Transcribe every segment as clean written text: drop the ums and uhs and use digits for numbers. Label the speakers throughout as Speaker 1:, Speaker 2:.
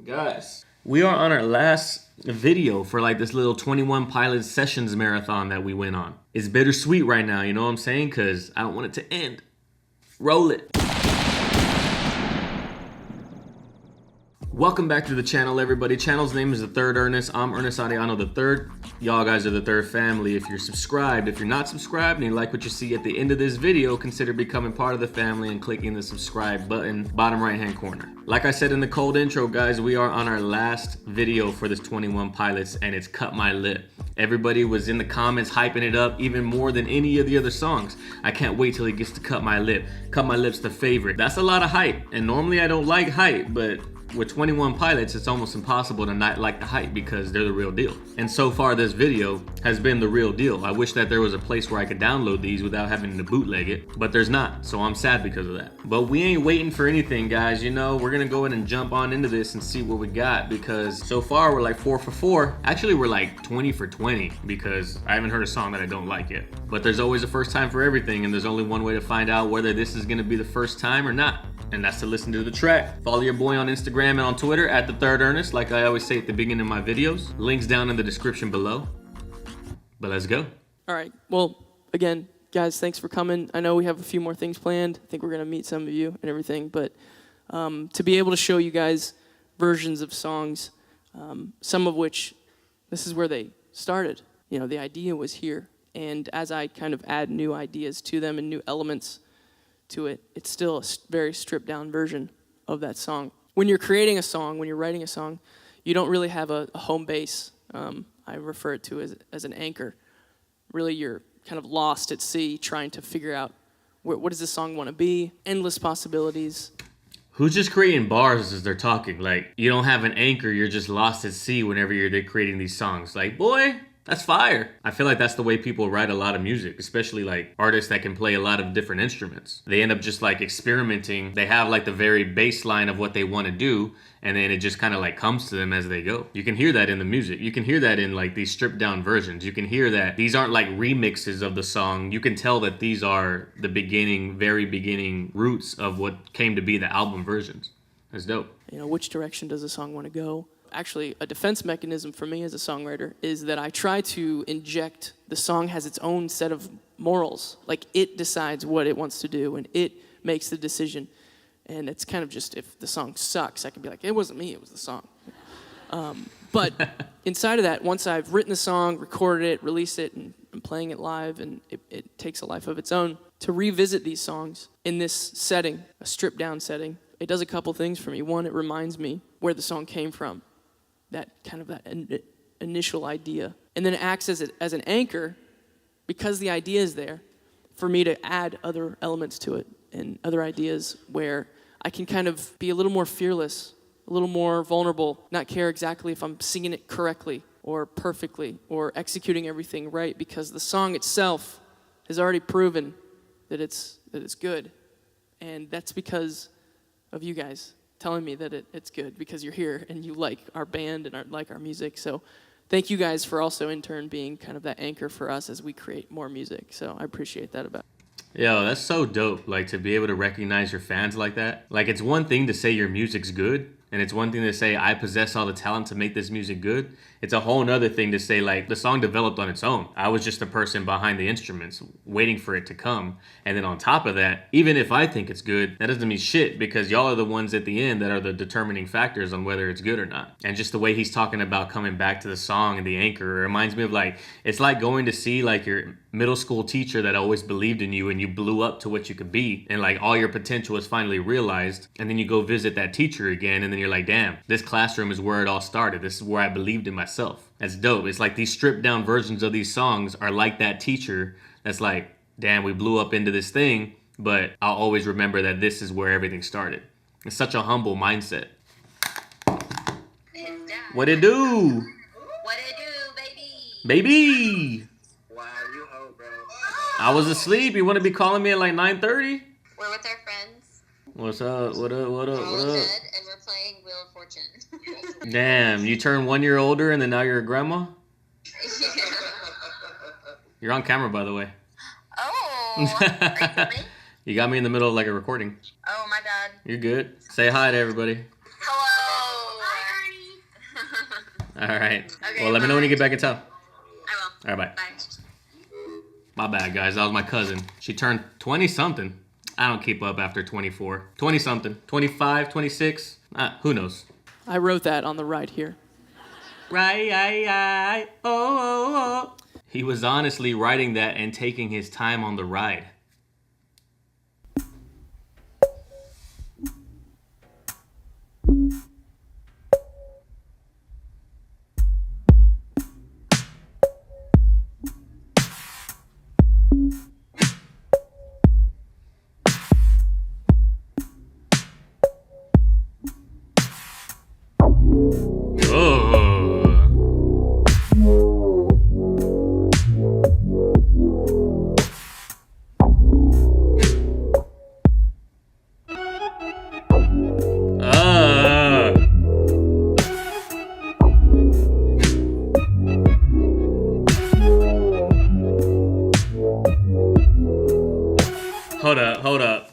Speaker 1: Guys, we are on our last video for like this little 21 Pilots Sessions marathon that we went on. It's bittersweet right now, you know what I'm saying? Because I don't want it to end. Roll it. Welcome back to the channel, everybody. Channel's name is The Third Ernest. I'm Ernest Ariano the Third. Y'all guys are the third family. If you're subscribed, if you're not subscribed and you like what you see at the end of this video, consider becoming part of the family and clicking the subscribe button, bottom right hand corner. Like I said in the cold intro, guys, we are on our last video for this 21 Pilots and it's Cut My Lip. Everybody was in the comments hyping it up even more than any of the other songs. I can't wait till he gets to Cut My Lip. Cut My Lip's the favorite. That's a lot of hype, and normally I don't like hype, but with 21 Pilots, it's almost impossible to not like the hype because they're the real deal. And so far, this video has been the real deal. I wish that there was a place where I could download these without having to bootleg it, but there's not, so I'm sad because of that. But we ain't waiting for anything, guys. You know, we're gonna go ahead and jump on into this and see what we got, because so far we're like 4 for 4. Actually, we're like 20 for 20 because I haven't heard a song that I don't like yet. But there's always a first time for everything, and there's only one way to find out whether this is gonna be the first time or not. And that's to listen to the track. Follow your boy on Instagram and on Twitter at TheThirdErnest, like I always say at the beginning of my videos. Links down in the description below. But let's go.
Speaker 2: All right. Well, again, guys, thanks for coming. I know we have a few more things planned. I think we're going to meet some of you and everything. But to be able to show you guys versions of songs, some of which, this is where they started. You know, the idea was here. And as I kind of add new ideas to them and new elements to it, it's still a very stripped down version of that song. When you're creating a song, when you're writing a song, you don't really have a home base. I refer it to as an anchor. Really, you're kind of lost at sea trying to figure out what does this song want to be, endless possibilities.
Speaker 1: Who's just creating bars as they're talking? Like, you don't have an anchor, you're just lost at sea whenever they're creating these songs. Like, boy, that's fire. I feel like that's the way people write a lot of music, especially like artists that can play a lot of different instruments. They end up just like experimenting. They have like the very baseline of what they want to do, and then it just kind of like comes to them as they go. You can hear that in the music. You can hear that in like these stripped down versions. You can hear that these aren't like remixes of the song. You can tell that these are the beginning, very beginning roots of what came to be the album versions. That's dope.
Speaker 2: You know, which direction does a song want to go? Actually, a defense mechanism for me as a songwriter is that I try to inject the song has its own set of morals. Like, it decides what it wants to do, and it makes the decision. And it's kind of just, if the song sucks, I can be like, it wasn't me, it was the song. But inside of that, once I've written the song, recorded it, released it, and I'm playing it live, and it takes a life of its own, to revisit these songs in this setting, a stripped-down setting, it does a couple things for me. One, it reminds me where the song came from. That initial idea. And then it acts as an anchor, because the idea is there, for me to add other elements to it and other ideas where I can kind of be a little more fearless, a little more vulnerable, not care exactly if I'm singing it correctly or perfectly or executing everything right, because the song itself has already proven that it's good. And that's because of you guys telling me that it's good, because you're here and you like our band and like our music. So thank you guys for also in turn being kind of that anchor for us as we create more music. So I appreciate that about it.
Speaker 1: Yo, that's so dope, like, to be able to recognize your fans like that. Like, it's one thing to say your music's good, and it's one thing to say I possess all the talent to make this music good. It's a whole nother thing to say, like, the song developed on its own. I was just a person behind the instruments waiting for it to come. And then on top of that, even if I think it's good, that doesn't mean shit, because y'all are the ones at the end that are the determining factors on whether it's good or not. And just the way he's talking about coming back to the song and the anchor, it reminds me of, like, it's like going to see like your middle school teacher that always believed in you and you blew up to what you could be, and like all your potential is finally realized, and then you go visit that teacher again, and then you're like, damn, this classroom is where it all started. This is where I believed in myself. That's dope. It's like these stripped down versions of these songs are like that teacher that's like, damn, we blew up into this thing, but I'll always remember that this is where everything started. It's such a humble mindset. What it do?
Speaker 3: What it do, baby?
Speaker 1: Baby!
Speaker 3: Wow, you hoe, bro.
Speaker 1: I was asleep. You want to be calling me at like 9:30?
Speaker 3: We're with our friends.
Speaker 1: What's up? What up? What up?
Speaker 3: We're all
Speaker 1: What
Speaker 3: in
Speaker 1: up?
Speaker 3: bed, and we're playing Wheel of Fortune.
Speaker 1: Damn, you turned 1 year older and then now you're a grandma?
Speaker 3: Yeah.
Speaker 1: You're on camera, by the way.
Speaker 3: Oh, are you filming?
Speaker 1: You got me in the middle of like a recording.
Speaker 3: Oh, my bad.
Speaker 1: You're good. Say hi to everybody.
Speaker 3: Hello. Hi,
Speaker 1: All right.
Speaker 3: Okay,
Speaker 1: Well, let me know when you
Speaker 3: bye.
Speaker 1: get back in town.
Speaker 3: I will.
Speaker 1: All right, bye.
Speaker 3: Bye.
Speaker 1: My bad, guys. That was my cousin. She turned 20-something. I don't keep up after 24. 20-something. 25, 26. Who knows?
Speaker 2: I wrote that on the right here.
Speaker 1: Right, oh. He was honestly writing that and taking his time on the ride. Hold up.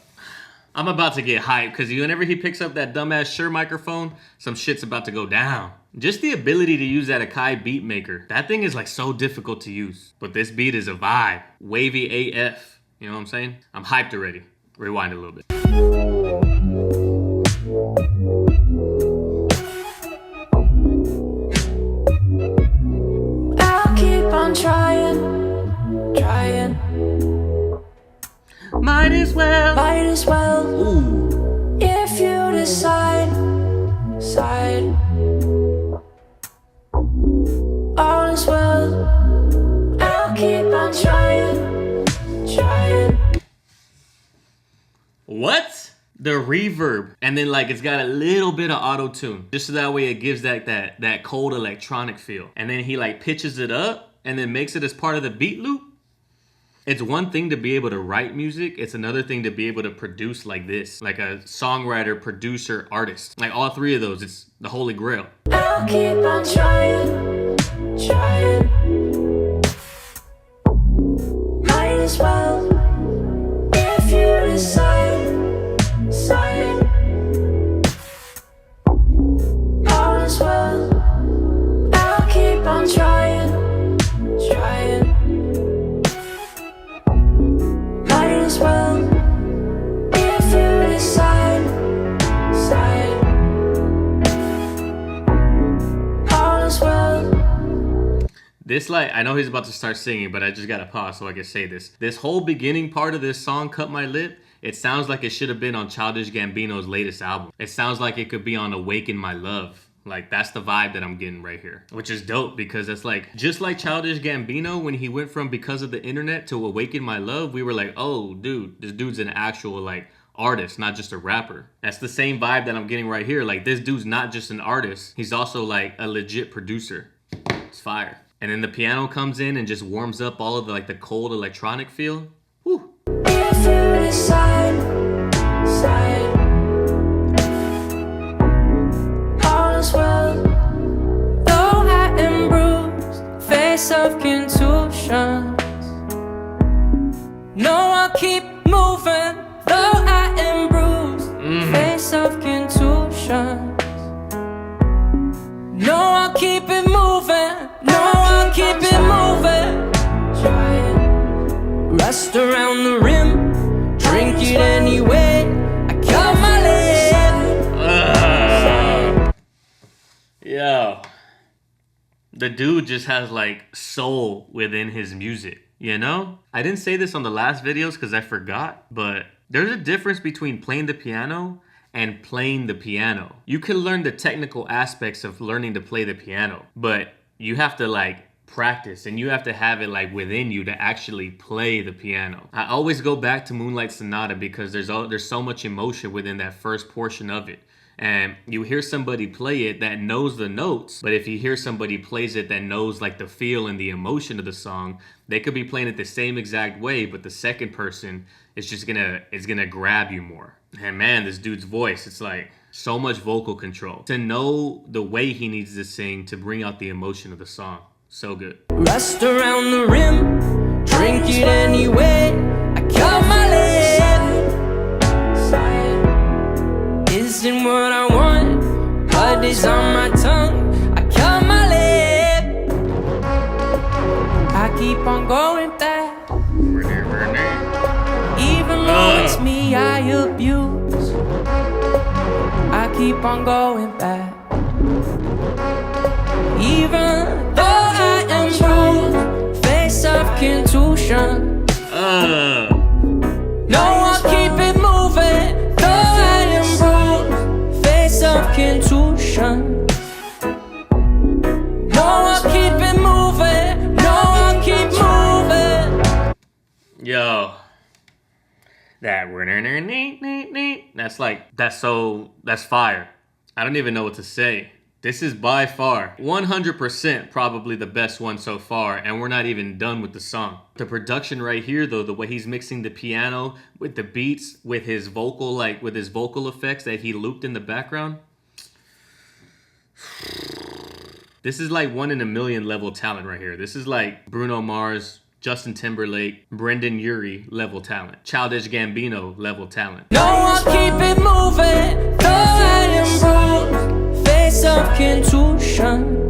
Speaker 1: I'm about to get hyped because whenever he picks up that dumbass Shure microphone, some shit's about to go down. Just the ability to use that Akai beat maker. That thing is like so difficult to use. But this beat is a vibe. Wavy AF. You know what I'm saying? I'm hyped already. Rewind a little bit.
Speaker 4: I'll keep on trying.
Speaker 1: Might as well. Ooh.
Speaker 4: If you decide. All is well. I'll keep on trying.
Speaker 1: What? The reverb. And then like it's got a little bit of auto-tune. Just so that way it gives that cold electronic feel. And then he like pitches it up and then makes it as part of the beat loop. It's one thing to be able to write music. It's another thing to be able to produce like this. Like a songwriter, producer, artist. Like all three of those, it's the holy grail.
Speaker 4: I'll keep on trying. Might as well. If you decide. All is well. I'll keep on trying. Might as well. If you decide. All is well.
Speaker 1: This like, I know he's about to start singing, but I just gotta pause so I can say this. This whole beginning part of this song, Cut My Lip, it sounds like it should have been on Childish Gambino's latest album. It sounds like it could be on Awaken My Love. Like, that's the vibe that I'm getting right here. Which is dope because it's like, just like Childish Gambino, when he went from Because of the Internet to Awaken My Love, we were like, oh, dude, this dude's an actual, like, artist, not just a rapper. That's the same vibe that I'm getting right here. Like, this dude's not just an artist. He's also, like, a legit producer. It's fire. And then the piano comes in and just warms up all of the, like, the cold electronic feel. Whew.
Speaker 4: If you decide. All is well. Though I am bruised, face of contusions. No, I'll keep moving. Though I am bruised, face of contusions. No, I'll keep it moving. No, I'll keep it moving. Rest around the rim, drink it anyway. I cut my lip.
Speaker 1: Yo. The dude just has like soul within his music, you know? I didn't say this on the last videos because I forgot, but there's a difference between playing the piano and playing the piano. You can learn the technical aspects of learning to play the piano, but you have to like practice and you have to have it like within you to actually play the piano. I always go back to Moonlight Sonata because there's so much emotion within that first portion of it. And you hear somebody play it that knows the notes, but if you hear somebody plays it that knows like the feel and the emotion of the song, they could be playing it the same exact way, but the second person is just gonna grab you more. And man, this dude's voice, it's like so much vocal control. To know the way he needs to sing to bring out the emotion of the song. So good.
Speaker 4: Rest around the rim, drink it anyway. I cut my lip. Isn't what I want, but it's on my tongue. I cut my lip. on going back. Even though it's me I abuse, I keep on going back. Even though I am bruised, face of contusion. No, I'll keep it moving. Though I am bruised, face of contusion. No, I'll keep it moving. No, I'll keep moving.
Speaker 1: Yo. That's that's fire. I don't even know what to say. This is by far 100% probably the best one so far, and we're not even done with the song. The production right here though, the way he's mixing the piano with the beats, with his vocal, like with his vocal effects that he looped in the background. This is like 1 in a million level talent right here. This is like Bruno Mars, Justin Timberlake, Brendan Urie level talent. Childish Gambino level talent.
Speaker 4: No, I'll keep it moving. Though I am bruised, face of contusion.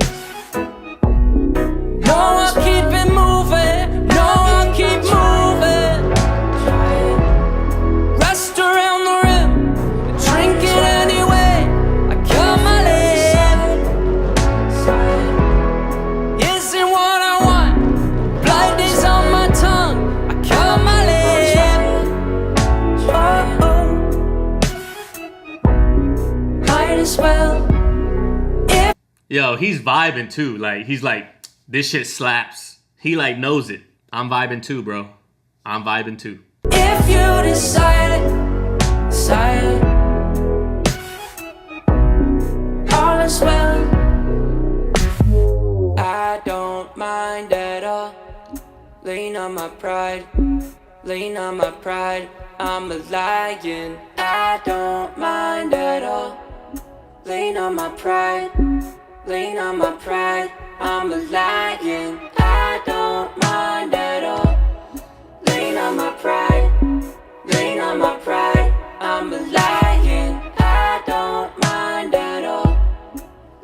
Speaker 4: No, I'll keep it moving. No, I'll keep moving. Rest around the rim, drink it anyway. I cut my lip. Isn't what I want. Blood is on my tongue. I cut my lip. Might as well.
Speaker 1: Yo, he's vibing too. Like, he's like, this shit slaps. He like knows it. I'm vibing too, bro. I'm vibing too.
Speaker 4: If you decide, all is well. I don't mind at all. Lean on my pride, lean on my pride. I'm a lion. I don't mind at all. Lean on my pride, lean on my pride. I'm a lion. I don't mind at all. Lean on my pride, lean on my pride. I'm a lion. I don't mind at all.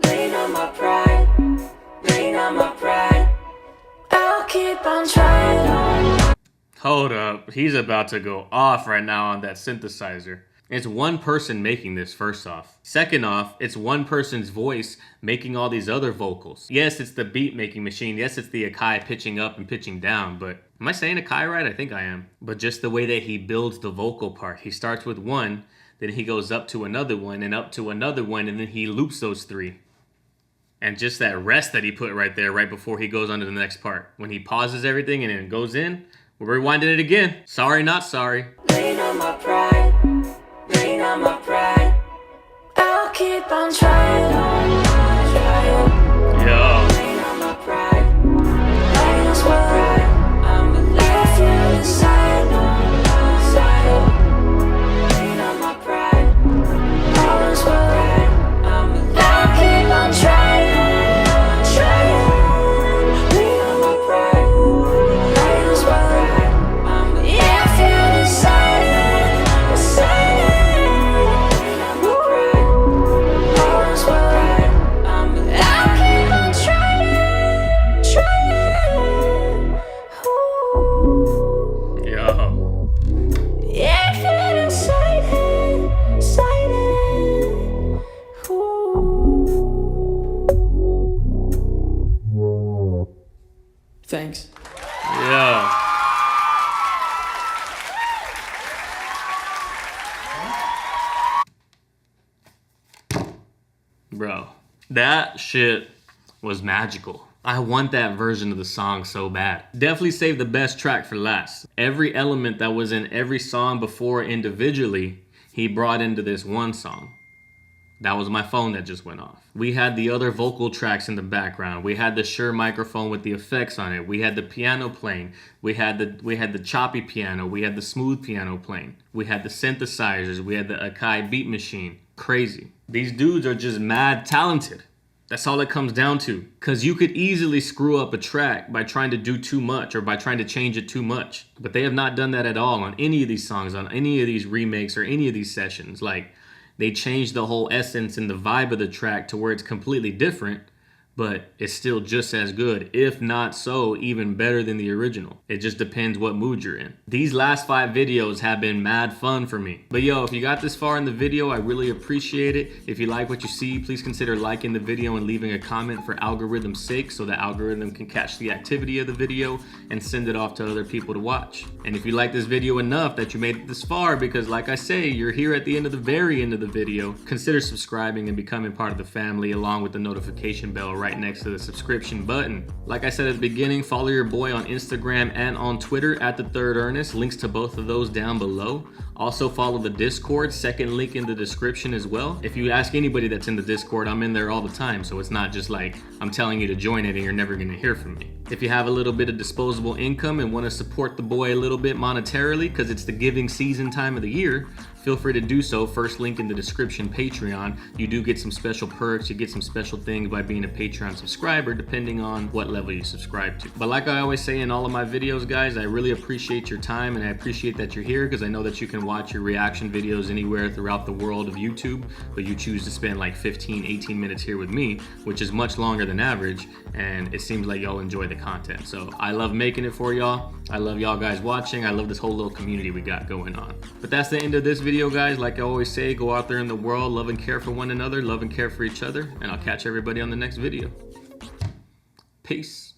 Speaker 4: Lean on my pride, lean on my pride. I'll keep on trying.
Speaker 1: Hold up. He's about to go off right now on that synthesizer. It's one person making this, first off. Second off, it's one person's voice making all these other vocals. Yes, it's the beat making machine. Yes, it's the Akai pitching up and pitching down, but am I saying Akai right? I think I am. But just the way that he builds the vocal part. He starts with one, then he goes up to another one and up to another one, and then he loops those three. And just that rest that he put right there right before he goes on to the next part. When he pauses everything and then goes in, we're rewinding it again. Sorry, not sorry.
Speaker 4: Lean on my pride, lean on my pride. I'll keep on trying.
Speaker 1: Yo.
Speaker 4: Lean on my pride, lean on my pride. I'm alive here inside. Lean on my pride, lean on my pride. I'm alive. I'll keep on trying. Lean on my pride, lean on my pride. I'm alive here inside. Thanks.
Speaker 1: Yeah. Bro, that shit was magical. I want that version of the song so bad. Definitely saved the best track for last. Every element that was in every song before individually, he brought into this one song. That was my phone that just went off. We had the other vocal tracks in the background. We had the Shure microphone with the effects on it. We had the piano playing. We had the choppy piano. We had the smooth piano playing. We had the synthesizers. We had the Akai beat machine. Crazy. These dudes are just mad talented. That's all it comes down to. Because you could easily screw up a track by trying to do too much or by trying to change it too much. But they have not done that at all on any of these songs, on any of these remakes or any of these sessions. Like, they changed the whole essence and the vibe of the track to where it's completely different, but it's still just as good, if not so even better than the original. It just depends what mood you're in. These last 5 videos have been mad fun for me. But yo, if you got this far in the video, I really appreciate it. If you like what you see, please consider liking the video and leaving a comment for algorithm's sake, so the algorithm can catch the activity of the video and send it off to other people to watch. And if you like this video enough that you made it this far, because like I say, you're here at the end of the very end of the video, consider subscribing and becoming part of the family, along with the notification bell right next to the subscription button. Like I said at the beginning, follow your boy on Instagram and on Twitter at TheThirdErnest. Links to both of those down below. Also follow the Discord, second link in the description as well. If you ask anybody that's in the Discord, I'm in there all the time, so it's not just like I'm telling you to join it and you're never gonna hear from me. If you have a little bit of disposable income and want to support the boy a little bit monetarily, because it's the giving season time of the year, feel free to do so. First link in the description, Patreon. You do get some special perks, you get some special things by being a Patreon subscriber, depending on what level you subscribe to. But like I always say in all of my videos, guys, I really appreciate your time, and I appreciate that you're here, because I know that you can watch your reaction videos anywhere throughout the world of YouTube, but you choose to spend like 15-18 minutes here with me, which is much longer than average, and it seems like y'all enjoy the content. So I love making it for y'all. I love y'all guys watching. I love this whole little community we got going on. But that's the end of this video, guys. Like I always say, go out there in the world, love and care for one another, love and care for each other, and I'll catch everybody on the next video. Peace.